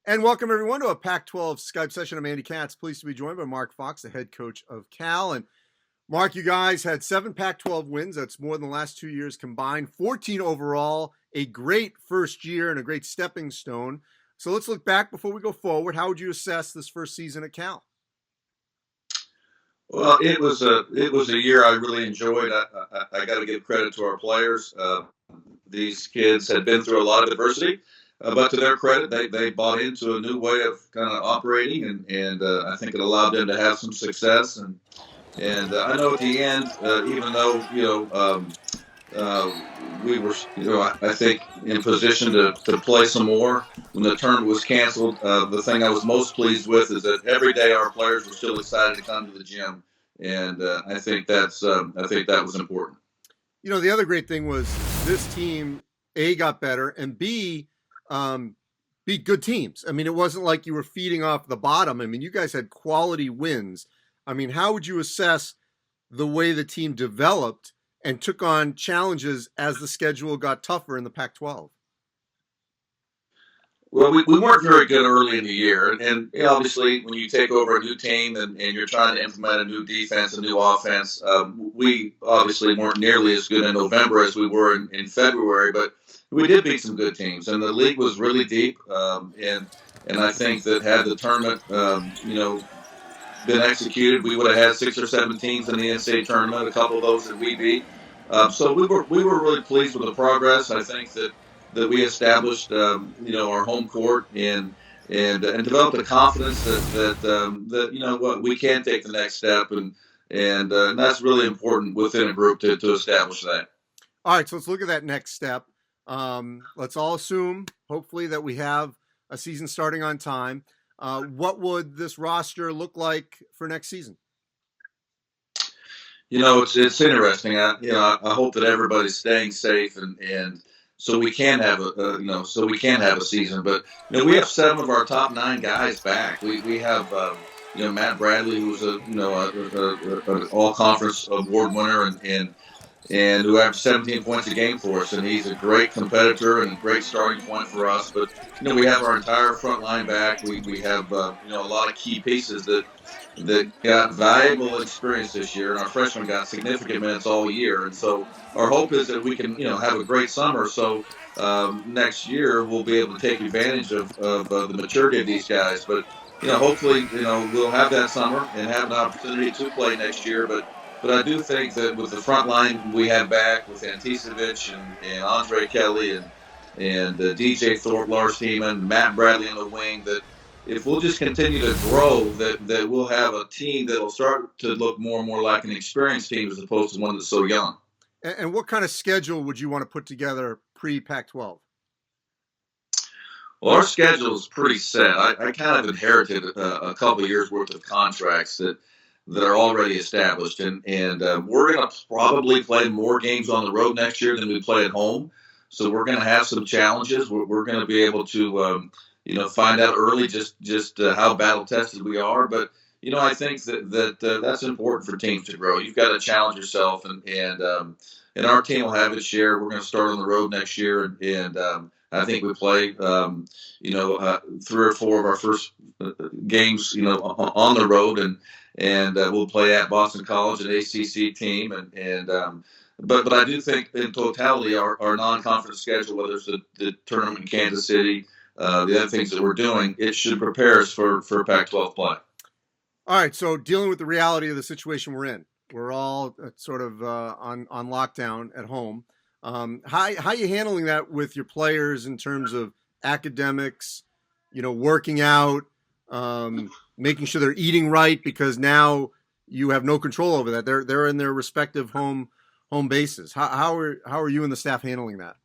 And welcome everyone to a Pac-12 Skype session. I'm Andy Katz, pleased to be joined by Mark Fox, the head coach of Cal. And Mark, you guys had 7 Pac-12 wins. That's more than the last 2 years combined. 14 overall, a great first year and a great stepping stone. So let's look back before we go forward. How would you assess this first season at Cal? Well, it was a year I really enjoyed. I got to give credit to our players. These kids had been through a lot of adversity, but to their credit, they bought into a new way of kind of operating, and I think it allowed them to have some success. And I know at the end, even though uh, we were, I think in position to play some more when the tournament was canceled. The thing I was most pleased with is that every day our players were still excited to come to the gym, and I think that was important. You know, the other great thing was this team, A, got better, and B, beat good teams. I mean, it wasn't like you were feeding off the bottom. I mean, you guys had quality wins. I mean, how would you assess the way the team developed and took on challenges as the schedule got tougher in the Pac-12? Well, we weren't very good early in the year, and obviously when you take over a new team and you're trying to implement a new defense, a new offense, we obviously weren't nearly as good in November as we were in February, but we did beat some good teams, and the league was really deep, and I think that had the tournament, been executed, we would have had 6 or 7 teams in the NCAA tournament, a couple of those that we beat. So we were really pleased with the progress. I think that we established, our home court and developed a confidence that what we can take the next step, and that's really important within a group to establish that. All right, so let's look at that next step. Let's all assume, hopefully, that we have a season starting on time. What would this roster look like for next season? It's interesting. I hope that everybody's staying safe and so we can have a season. But we have 7 of our top 9 guys back. We have Matt Bradley, who's an all conference award winner and who averaged 17 points a game for us, and he's a great competitor and a great starting point for us. But we have our entire front line back. We have a lot of key pieces that got valuable experience this year, and our freshmen got significant minutes all year. And so our hope is that we can have a great summer. So next year we'll be able to take advantage of the maturity of these guys. But hopefully we'll have that summer and have an opportunity to play next year. But I do think that with the front line we have back with Anticevic and Andre Kelly and DJ Thorpe, Lars Heeman, Matt Bradley in the wing, that if we'll just continue to grow, that we'll have a team that will start to look more and more like an experienced team as opposed to one that's so young. And what kind of schedule would you want to put together pre-Pac-12? Well, our schedule is pretty set. I kind of inherited a couple of years worth of contracts that are already established, and we're going to probably play more games on the road next year than we play at home. So we're going to have some challenges. We're going to be able to find out early just how battle tested we are. But I think that's important for teams to grow. You've got to challenge yourself, and our team will have its share. We're going to start on the road next year, and I think we play 3 or 4 of our first games on the road, and we'll play at Boston College, an ACC team, but I do think in totality our non-conference schedule, whether it's the tournament in Kansas City, the other things that we're doing, it should prepare us for Pac-12 play. All right, so dealing with the reality of the situation we're in, we're all sort of on lockdown at home. How are you handling that with your players in terms of academics, working out, making sure they're eating right, because now you have no control over that. They're in their respective home bases. How are you and the staff handling that?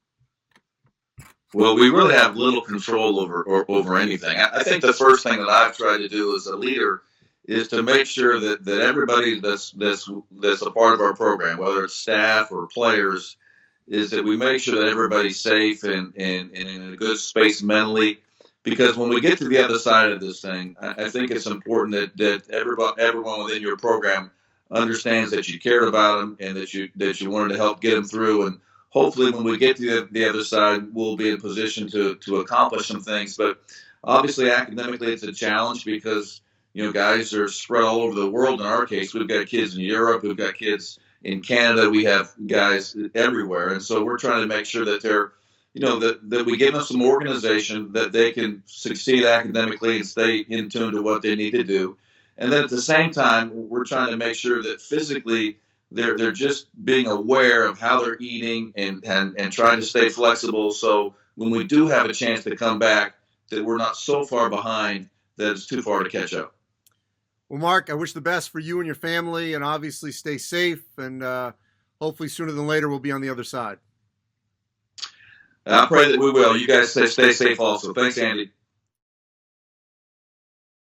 Well, we really have little control over anything. I think the first thing that I've tried to do as a leader is to make sure that everybody that's a part of our program, whether it's staff or players, is that we make sure that everybody's safe and in a good space mentally. Because when we get to the other side of this thing, I think it's important that everyone within your program understands that you cared about them and that you wanted to help get them through. And hopefully when we get to the other side, we'll be in a position to accomplish some things. But Obviously, academically, it's a challenge because guys are spread all over the world. In our case, we've got kids in Europe, we've got kids in Canada, we have guys everywhere, and so we're trying to make sure that they're, that we give them some organization that they can succeed academically and stay in tune to what they need to do, and then at the same time, we're trying to make sure that physically they're just being aware of how they're eating and trying to stay flexible. So when we do have a chance to come back, that we're not so far behind that it's too far to catch up. Well, Mark, I wish the best for you and your family, and obviously stay safe, and hopefully sooner than later we'll be on the other side. I pray that we will. You guys stay safe also. Thanks, Andy.